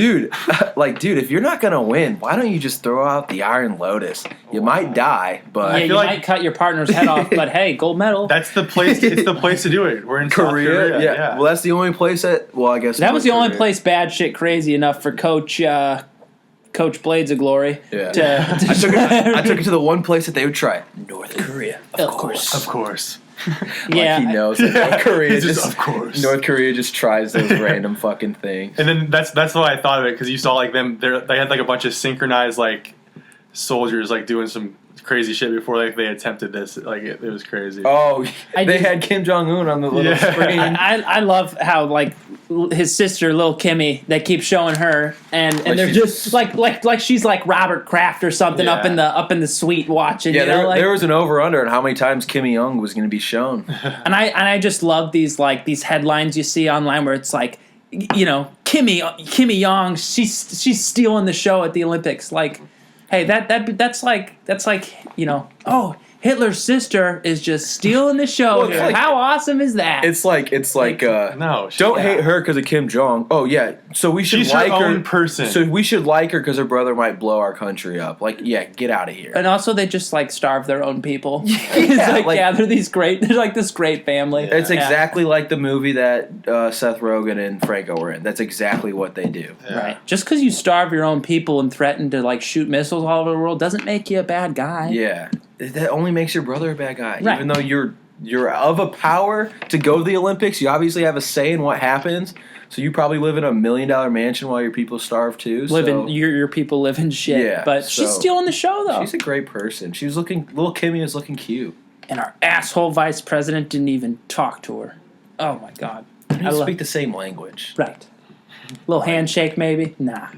dude, if you're not going to win, why don't you just throw out the Iron Lotus? You might die, but Yeah, feel you like- might cut your partner's head off, but hey, gold medal. That's the place. It's the place to do it. We're in South Korea, Korea. yeah. Well, that's the only place that, well, I guess. That was North the only Korea. place bad shit crazy enough for Coach Blades of Glory. Yeah. To I took it to the one place that they would try. North Korea. Of course. Of course. Yeah. Like he knows that North Korea He's just, of course. North Korea just tries those random fucking things. And then that's why I thought of it, because you saw like them. They had like a bunch of synchronized like soldiers like doing some crazy shit before like they attempted this. Like it was crazy. Oh, I they just- had Kim Jong Un on the little Yeah. screen. I love how like his sister, little Kimmy. They keep showing her, and Like they're she's- just like she's like Robert Kraft or something up in the suite watching. Yeah, you know, there was an over under on how many times Kimmy Young was going to be shown. and I just love these headlines you see online where it's like, you know, Kimmy Young, she's stealing the show at the Olympics. Like, hey, that's like you know, oh, Hitler's sister is just stealing the show. Well, it's here. like- How awesome is that? It's like No, don't hate her because of Kim Jong. Oh yeah, so we should She's like her her. own person. So we should like her because her brother might blow our country up. Like, yeah, get out of here. And also, they just like starve their own people. Yeah, it's like- they're like this great family. It's Yeah. exactly like the movie that Seth Rogen and Franco were in. That's exactly what they do. Yeah. Right. Just because you starve your own people and threaten to like shoot missiles all over the world doesn't make you a bad guy. Yeah, that only makes your brother a bad guy. Right. Even though you're of a power to go to the Olympics, you obviously have a say in what happens. So you probably live in $1 million mansion while your people starve too. Living So your people live in shit. Yeah, But she's so- stealing the show though. she's a great person. She was little Kimmy is looking cute. And our asshole vice president didn't even talk to her. Oh my god. They don't I love- speak the same language. Right. Little handshake maybe? Nah.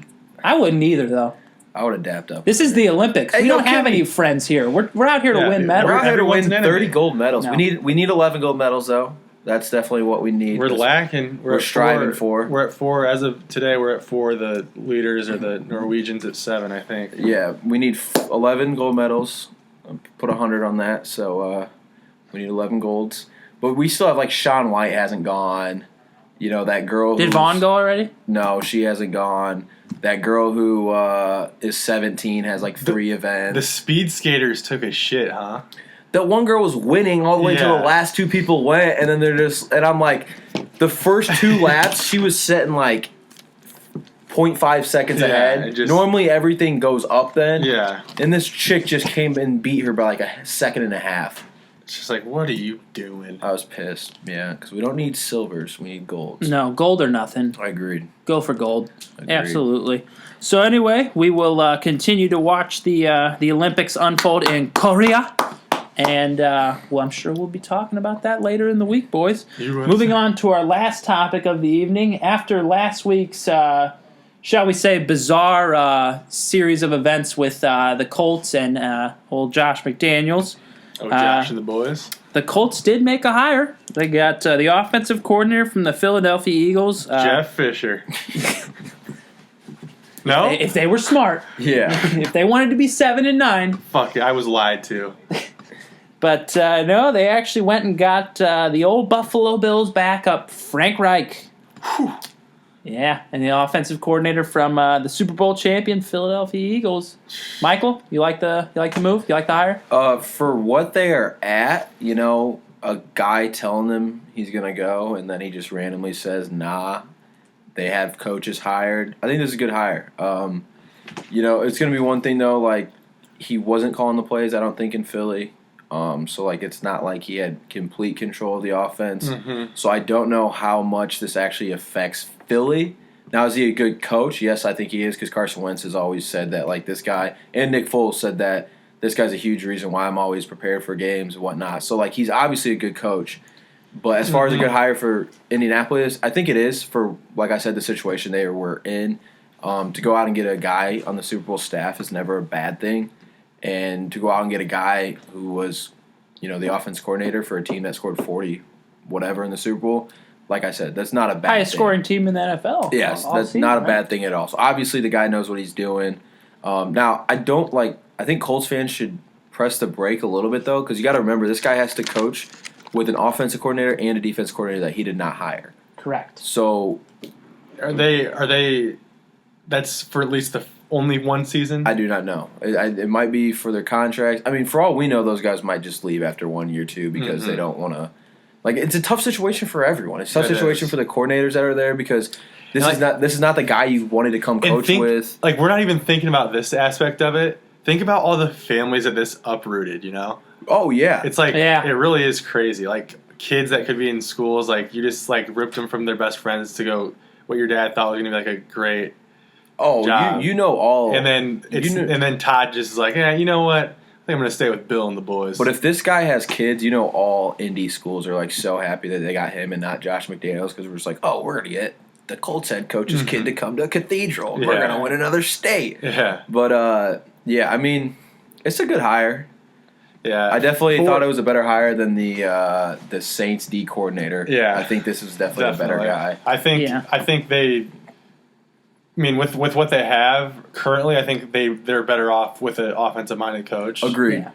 I wouldn't either though. I would adapt up. This is the Olympics. Hey, we no, don't have Kimmy. any friends here. We're out here to Yeah, win dude. medals. We're out here to Everyone's win an enemy. 30 gold medals. No. We need 11 gold medals though. That's definitely what we need. We're lacking. We're at striving for. We're at 4 as of today. We're at 4. The leaders are the Norwegians at 7, I think. Yeah, we need 11 gold medals. Put 100 on that. So we need 11 golds. But we still have like Shaun White hasn't gone. You know that girl. Did Vaughn go already? No, she hasn't gone. That girl who is 17 has like 3 events. The speed skaters took a shit, huh? That one girl was winning all the way until Yeah. the last 2 people went, and then they're just, and I'm like, the first 2 laps she was setting like 0.5 seconds Yeah, ahead. it just- Normally everything goes up then. Yeah. And this chick just came and beat her by like a second and a half. It's just like, what are you doing? I was pissed. Yeah, because we don't need silvers, we need golds. No, gold or nothing. I agreed. Go for gold. Agreed. Absolutely. So anyway, we will continue to watch the Olympics unfold in Korea, and well, I'm sure we'll be talking about that later in the week, boys. Moving on to our last topic of the evening. After last week's, shall we say, bizarre series of events with the Colts and old Josh McDaniels, Oh, Josh and the boys. the Colts did make a hire. They got the offensive coordinator from the Philadelphia Eagles. Jeff Fisher. No? If they were smart, Yeah. if they wanted to be 7-9. Fuck, I was lied to. But no, they actually went and got the old Buffalo Bills backup, Frank Reich. Yeah, and the offensive coordinator from the Super Bowl champion Philadelphia Eagles. Michael, you like the move? You like the hire? For what they are at, you know, a guy telling them he's going to go, and then he just randomly says, nah. They have coaches hired. I think this is a good hire. You know, it's going to be one thing, though, like, he wasn't calling the plays, I don't think, in Philly. So, like, it's not like he had complete control of the offense. Mm-hmm. So I don't know how much this actually affects Philly. Now, is he a good coach? Yes, I think he is, because Carson Wentz has always said that, like, this guy, and Nick Foles said that this guy's a huge reason why I'm always prepared for games and whatnot. So, like, he's obviously a good coach. But as far as a good hire for Indianapolis, I think it is for, like I said, the situation they were in. To go out and get a guy on the Super Bowl staff is never a bad thing. And to go out and get a guy who was, you know, the offense coordinator for a team that scored 40 whatever in the Super Bowl, like I said, that's not a bad Highest thing. scoring team in the NFL. Yes, all that's season, not a right? bad thing at all. So obviously the guy knows what he's doing. Now, I think Colts fans should press the brake a little bit, though, because you got to remember this guy has to coach with an offensive coordinator and a defense coordinator that he did not hire. Correct. So Are they? That's for at least the only one season? I do not know. It might be for their contracts. I mean, for all we know, those guys might just leave after 1 year, too, because they don't want to. Like, it's a tough situation for everyone. It's a tough It situation is. for the coordinators that are there because this is not the guy you wanted to come And coach think, with. Like, we're not even thinking about this aspect of it. Think about all the families that this uprooted, you know? Oh, yeah. It's like, Yeah. it really is crazy. Like, kids that could be in schools, like, you just, like, ripped them from their best friends to go what your dad thought was going to be, like, a great Oh, job. you know all. And then You knew- and then Todd just is like, yeah, you know what? I'm going to stay with Bill and the boys. But if this guy has kids, all Indy schools are like so happy that they got him and not Josh McDaniels because we're just like, oh, we're gonna get the Colts head coach's kid to come to Cathedral. We're Yeah. gonna win another state. yeah, But yeah, I mean, it's a good hire. yeah. I definitely thought it was a better hire than the Saints D coordinator. Yeah. I think this was definitely a better guy. I think they. I mean, with what they have currently, I think they're better off with an offensive-minded coach. Agreed.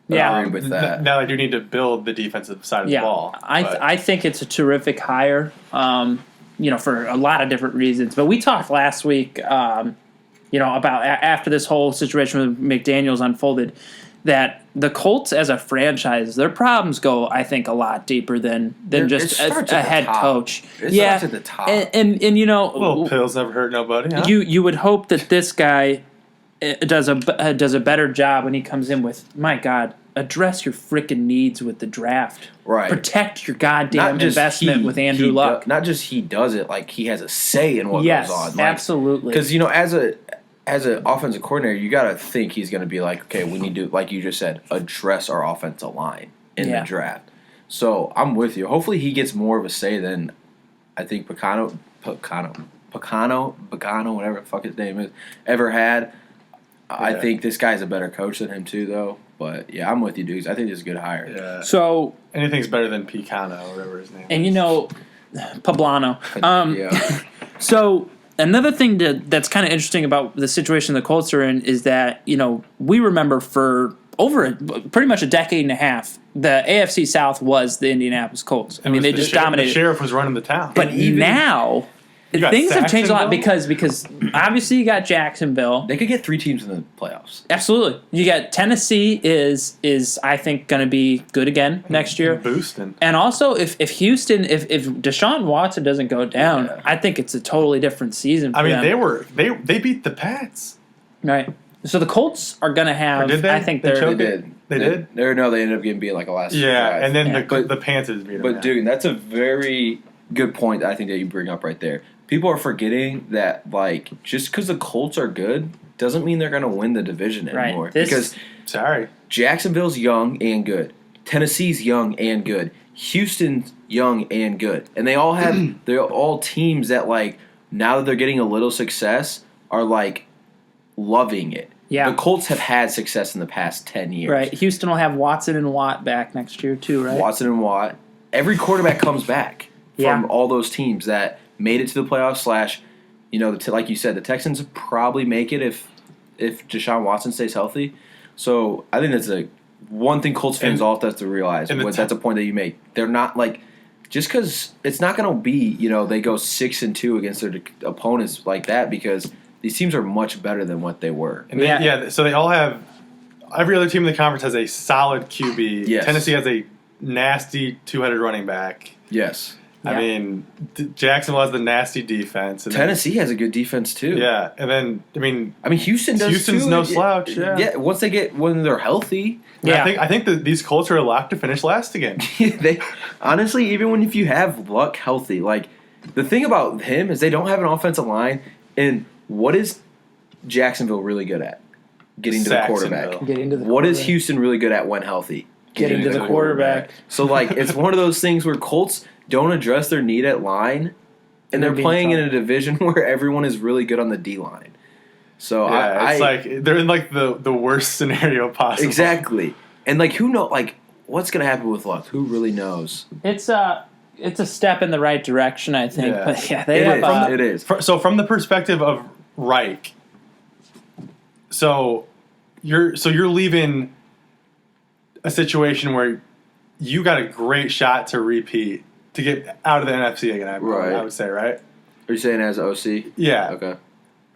Yeah. Agreed with that. Now they do need to build the defensive side of the ball. I think it's a terrific hire, for a lot of different reasons. But we talked last week, about after this whole situation with McDaniels unfolded, that the Colts as a franchise, their problems go, I think, a lot deeper than just starts a at the head top. coach. It yeah, starts at the top. and Little pills never hurt nobody. Huh? you would hope that this guy does a better job when he comes in with, my God, address your freaking needs with the draft. Right. Protect your goddamn investment with Andrew Luck. Not just he does it, like he has a say in what Yes, goes on. Like, absolutely. Because as an offensive coordinator, you got to think he's going to be like, okay, we need to, like you just said, address our offensive line in the draft. So I'm with you. Hopefully he gets more of a say than I think Picano, whatever the fuck his name is, ever had. I think this guy's a better coach than him too, though. But yeah, I'm with you, dudes. I think this is a good hire. Yeah. So Anything's better than Picano or whatever his name is. and Poblano. Yeah. So another thing that's kind of interesting about the situation the Colts are in is that, we remember for pretty much a decade and a half, the AFC South was the Indianapolis Colts. I mean, they just dominated. The sheriff was running the town. But now got things have changed a lot Jacksonville? because obviously you got Jacksonville. They could get 3 teams in the playoffs. Absolutely. You got Tennessee is I think going to be good again next year. Boosting. And also, if Houston, if Deshaun Watson doesn't go down, I think it's a totally different season for I mean, them. they beat the Pats. Right. So the Colts are going to have. Or did they? I think They they're. choked They it? did. They did? They ended up being like a last. Yeah, drive. and then Yeah. the Panthers beat them. But dude, that's a very good point I think that you bring up right there. People are forgetting that like just because the Colts are good doesn't mean they're going to win the division Right. anymore. This- Because Sorry. Jacksonville's young and good, Tennessee's young and good, Houston's young and good, and they're all teams that like now that they're getting a little success are like loving it. Yeah. The Colts have had success in the past 10 years. Right. Houston will have Watson and Watt back next year too, right? Watson and Watt. Every quarterback comes back from Yeah. all those teams that made it to the playoffs. Like you said, the Texans probably make it if Deshaun Watson stays healthy. So I think that's one thing Colts fans And- all have to realize. and the That's a point that you make. They're not like just because it's not going to be they go 6-2 against their opponents like that because these teams are much better than what they were. And so they all have every other team in the conference has a solid QB. Yes. Tennessee has a nasty two-headed running back. Yes. I Yeah. mean, Jacksonville has the nasty defense. And Tennessee has a good defense too. Yeah, and then Houston does Houston's too. no slouch. Yeah. When they're healthy. Yeah. I think that these Colts are locked to finish last again. They honestly, even if you have Luck healthy, like the thing about him is they don't have an offensive line. And what is Jacksonville really good at? Getting to the quarterback. Saxonville. Getting to the What is quarterback. Houston really good at when healthy? Getting to the quarterback. So like it's one of those things where Colts don't address their need at line, and they're They're being playing in tough. a division where everyone is really good on the D line. So Yeah, it's I like they're in like the worst scenario possible. exactly, and like who know like what's gonna happen with Luck? Who really knows? It's a step in the right direction, I think. Yeah. But yeah, they have. It is. So from the perspective of Reich, so you're leaving a situation where you got a great shot to repeat to get out of the NFC again. Right. I would say, right? Are you saying as OC? Yeah. Okay.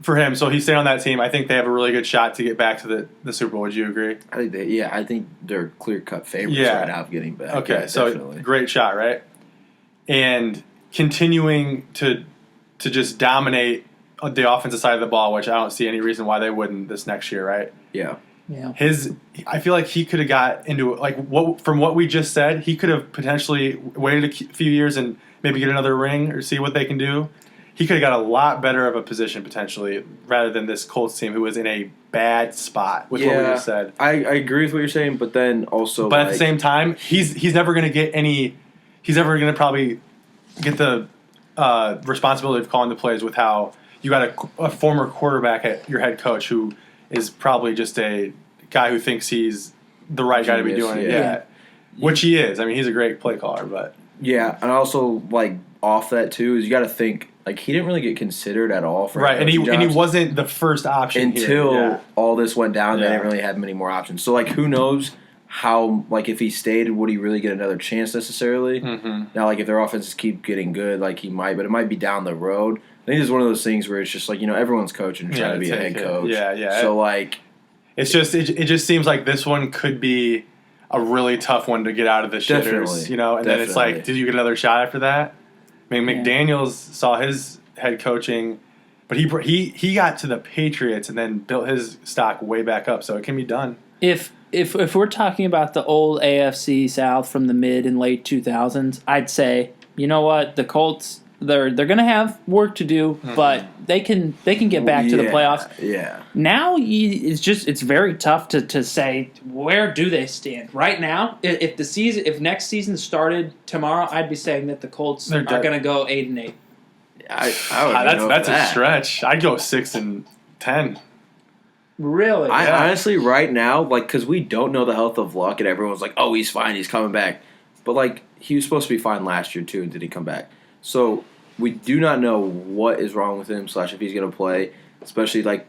For him, so he's staying on that team. I think they have a really good shot to get back to the Super Bowl. Would you agree? I think they're clear cut favorites Yeah. right now of getting back. Okay, Yeah, so definitely. great shot, right? And continuing to just dominate the offensive side of the ball, which I don't see any reason why they wouldn't this next year, right? Yeah. Yeah. I feel like he could have got into from what we just said, he could have potentially waited a few years and maybe get another ring or see what they can do. he could have got a lot better of a position potentially rather than this Colts team who was in a bad spot with what we just said. I agree with what you're saying, but then also, but at the same time, he's never going to get any. He's never going to probably get the responsibility of calling the plays with how you got a former quarterback at your head coach who is probably just a guy who thinks he's the right guy to be doing it. Yeah. Which he is. I mean, he's a great play caller, but yeah, and also like off that too is you got to think like he didn't really get considered at all for right, and he wasn't the first option until all this went down. Yeah. They didn't really have many more options. So like, who knows how like if he stayed, would he really get another chance necessarily? Mm-hmm. Now, like if their offenses keep getting good, like he might, but it might be down the road. I think it's one of those things where it's just like everyone's coaching and trying to be a head coach. Yeah. So like, it's just it just seems like this one could be a really tough one to get out of the shitters, and then it's like, did you get another shot after that? I mean, McDaniels saw his head coaching, but he got to the Patriots and then built his stock way back up, so it can be done. If we're talking about the old AFC South from the mid and late 2000s, I'd say, you know what, the Colts, they're going to have work to do, but they can get back to the playoffs. Yeah. Now it's very tough to say where do they stand right now. If next season started tomorrow, I'd be saying that the Colts are going to go 8-8. That's a stretch. I'd go 6-10. Really? I honestly, right now, like, because we don't know the health of Luck, and everyone's like, "Oh, he's fine, he's coming back," but like, he was supposed to be fine last year too, and did he come back? So we do not know what is wrong with him / if he's going to play. Especially like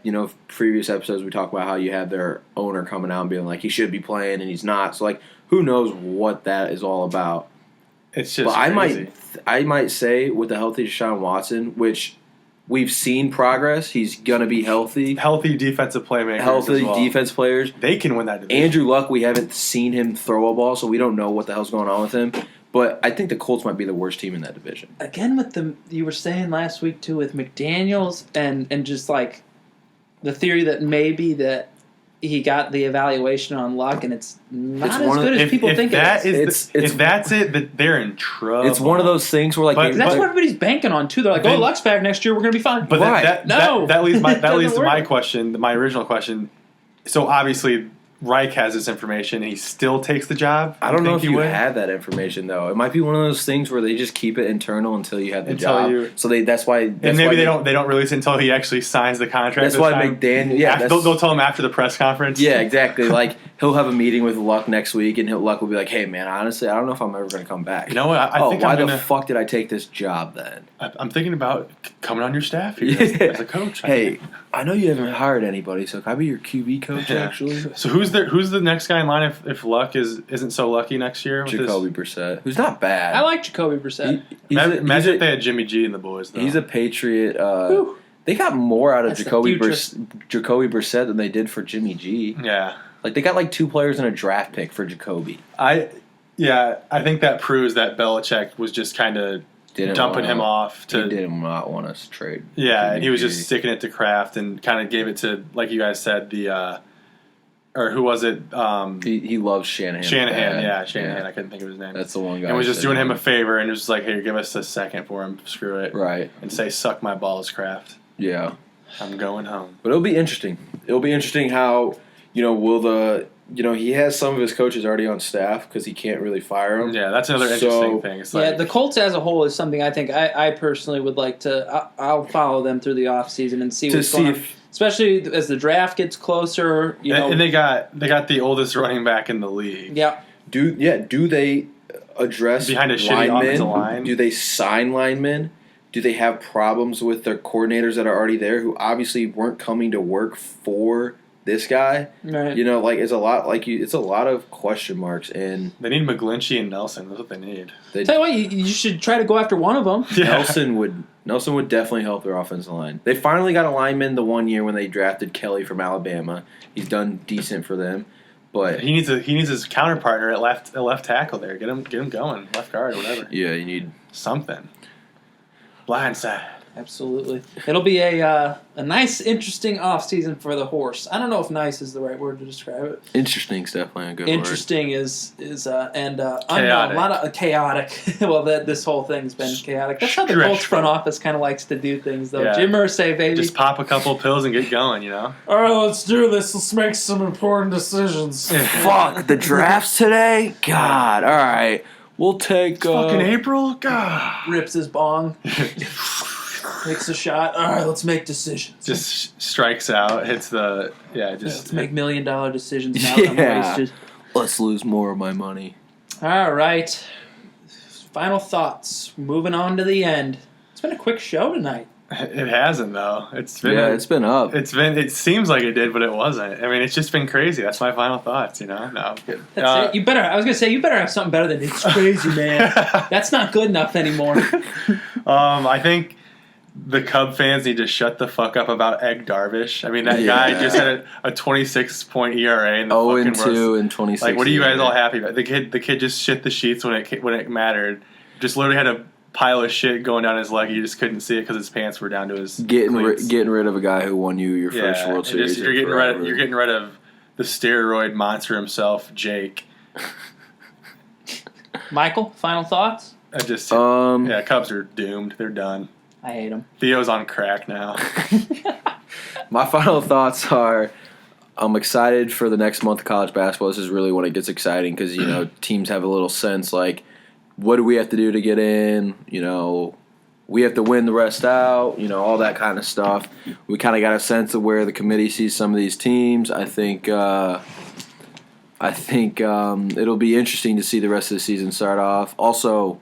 previous episodes we talked about how you have their owner coming out and being like he should be playing and he's not. So like, who knows what that is all about? It's just. But crazy. I might say with the healthy Deshaun Watson, which we've seen progress, he's gonna be healthy. Healthy defensive playmakers. Healthy as well. defense players. They can win that division. Andrew Luck, we haven't seen him throw a ball, so we don't know what the hell's going on with him. But I think the Colts might be the worst team in that division. Again, with you were saying last week too with McDaniels and just like the theory that maybe that he got the evaluation on Luck and it's not as good as people think it is. If that's it, that they're in trouble. It's one of those things where like that's what everybody's banking on too. They're like, "Oh, Luck's back next year. We're gonna be fine." But that leads to my work. question, my original question. So obviously, Reich has this information, and he still takes the job. I don't know if you have that information though. It might be one of those things where they just keep it internal until you have the job. That's why. And maybe they don't release it until he actually signs the contract. That's why McDaniel. Yeah, they'll tell him after the press conference. Yeah, exactly. Like he'll have a meeting with Luck next week, and Luck will be like, "Hey, man, honestly, I don't know if I'm ever going to come back." You know what? I think why the fuck did I take this job then? I'm thinking about coming on your staff here as a coach. Hey, I know you haven't hired anybody, so can I be your QB coach actually? So who's the next guy in line if Luck isn't so lucky next year? Jacoby Brissett, who's not bad. I like Jacoby Brissett. Imagine if they had Jimmy G and the boys. Though. He's a Patriot. They got more out of Jacoby Brissett than they did for Jimmy G. Yeah, like they got like 2 players and a draft pick for Jacoby. I think that proves that Belichick was just kind of dumping him off. He did not want us to trade. Yeah, and he was just sticking it to Kraft and kind of gave it to, like you guys said, or who was it? He loves Shanahan. Shanahan. I couldn't think of his name. That's the one guy. And was just doing him a favor and was just like, "Hey, give us a second for him. Screw it." Right. And say, "Suck my balls, Kraft." Yeah. I'm going home. But it'll be interesting. It'll be interesting how he has some of his coaches already on staff because he can't really fire them. Yeah, that's another interesting thing. It's the Colts as a whole is something I think I personally would like to. I'll follow them through the offseason and see what's going on. Especially as the draft gets closer, And they got the oldest running back in the league. Yeah. Do they address behind a shitty offensive line? Do they sign linemen? Do they have problems with their coordinators that are already there who obviously weren't coming to work for this guy? Right. It's a lot it's a lot of question marks, and they need McGlinchey and Nelson. That's what they need. Tell you what, you should try to go after one of them. Yeah. Nelson would definitely help their offensive line. They finally got a lineman the one year when they drafted Kelly from Alabama. He's done decent for them, but he needs his counterpartner at left tackle there. Get him going, left guard or whatever. Yeah, you need something. Blindside. Absolutely. It'll be a nice, interesting off season for the horse. I don't know if nice is the right word to describe it. Interesting's definitely a good Interesting is unknown. Chaotic. A lot of chaotic. Well, this whole thing's been chaotic. That's how the Stressful. Colts front office kind of likes to do things, though. Yeah. Jim Irsay, baby. Just pop a couple pills and get going, All right, let's do this. Let's make some important decisions. Fuck, the drafts today? God, all right. We'll take... Fucking April? God. Rips his bong. Takes a shot. All right, let's make decisions. Just strikes out, hits the... Yeah, just... Let's make $1 million decisions now that I'm wasted. Let's lose more of my money. All right. Final thoughts. Moving on to the end. It's been a quick show tonight. It hasn't, though. It's been... It's been up. It seems like it did, but it wasn't. I mean, it's just been crazy. That's my final thoughts, No, I'm kidding. That's it. I was going to say, you better have something better than it's crazy, man. That's not good enough anymore. I think the Cub fans need to shut the fuck up about Egg Darvish. I mean, that guy just had a 26-point ERA in the fucking 0-2 in 26. Like, what are you guys all happy about? The kid just shit the sheets when it mattered. Just literally had a pile of shit going down his leg. You just couldn't see it because his pants were down to his cleats. Getting rid of a guy who won you your first World Series. You're getting rid of the steroid monster himself, Jake. Michael, final thoughts? Cubs are doomed. They're done. I hate them. Theo's on crack now. My final thoughts are, I'm excited for the next month of college basketball. This is really when it gets exciting because, teams have a little sense like, what do we have to do to get in? We have to win the rest out, all that kind of stuff. We kind of got a sense of where the committee sees some of these teams. I think it'll be interesting to see the rest of the season start off. Also,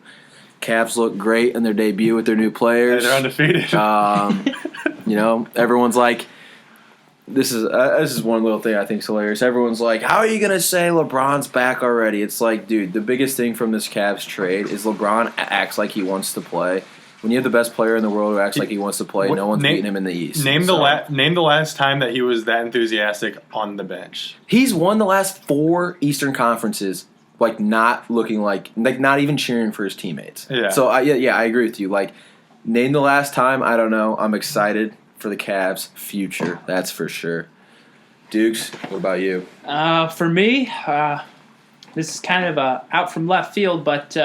Cavs look great in their debut with their new players. They're undefeated. Everyone's like, this is one little thing I think is hilarious. Everyone's like, how are you going to say LeBron's back already? It's like, dude, the biggest thing from this Cavs trade is LeBron acts like he wants to play. When you have the best player in the world who acts like he wants to play, no one's beating him in the East. Name the last time that he was that enthusiastic on the bench. He's won the last 4 Eastern Conferences, like not looking like not even cheering for his teammates. Yeah. So I agree with you. Like, name the last time. I don't know. I'm excited for the Cavs' future. That's for sure. Dukes, what about you? For me, this is kind of out from left field, but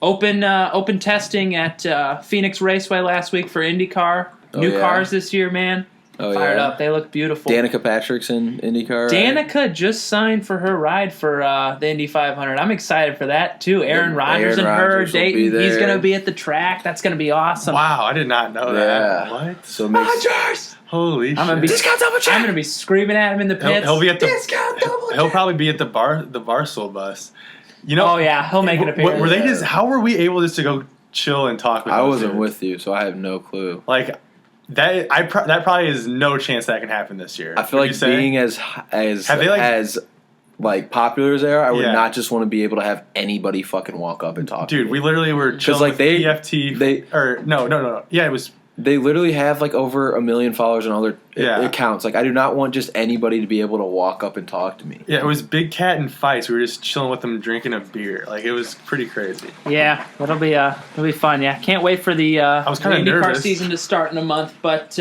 open testing at Phoenix Raceway last week for IndyCar. New cars this year, man. Fired up. They look beautiful. Danica Patrick's in IndyCar. Danica just signed for her ride for the Indy 500. I'm excited for that, too. Aaron Rodgers and her dating. He's going to be at the track. That's going to be awesome. Wow, I did not know that. What? So Rodgers! Holy shit. I'm going to be screaming at him in the pits. He'll be at the Discount double check. He'll probably be at the Barstool bus. Oh, yeah. He'll make an appearance. Were they just? How were we able just to go chill and talk with I those wasn't dudes? with you, so I have no clue. Like, that probably is no chance that can happen this year. I feel like being as popular as they are, I would not just want to be able to have anybody fucking walk up and talk. Dude, to me. we literally were chilling with EFT. No. Yeah, it was. They literally have like over 1 million followers on all their accounts. Like, I do not want just anybody to be able to walk up and talk to me. Yeah, it was Big Cat and Fights. We were just chilling with them, drinking a beer. Like, it was pretty crazy. Yeah, it'll be fun. Yeah, can't wait for the IndyCar nervous season to start in a month. But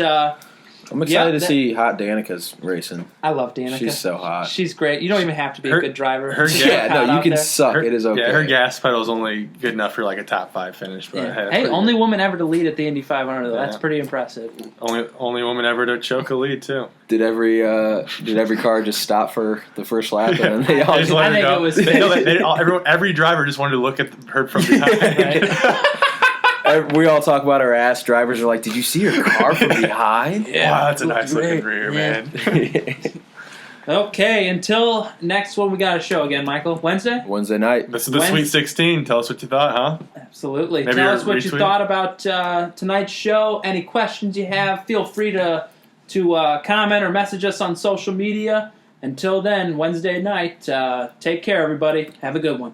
I'm excited to see hot Danica's racing. I love Danica. She's so hot. She's great. You don't even have to be a good driver. You can suck. It is okay. Yeah, her gas pedal is only good enough for like a top 5 finish. But hey, only woman ever to lead at the Indy 500 though. That's pretty impressive. Only woman ever to choke a lead too. Did every car just stop for the first lap and then they all? I think it was. Every driver just wanted to look at her from behind. We all talk about our ass. Drivers are like, "Did you see your car from behind?" Yeah, wow, that's a nice looking rear, man. Okay, until next one, we got a show again, Michael. Wednesday night. This is the Sweet 16. Tell us what you thought, huh? Absolutely. Tell us what you thought about tonight's show. Any questions you have, feel free to comment or message us on social media. Until then, Wednesday night, take care, everybody. Have a good one.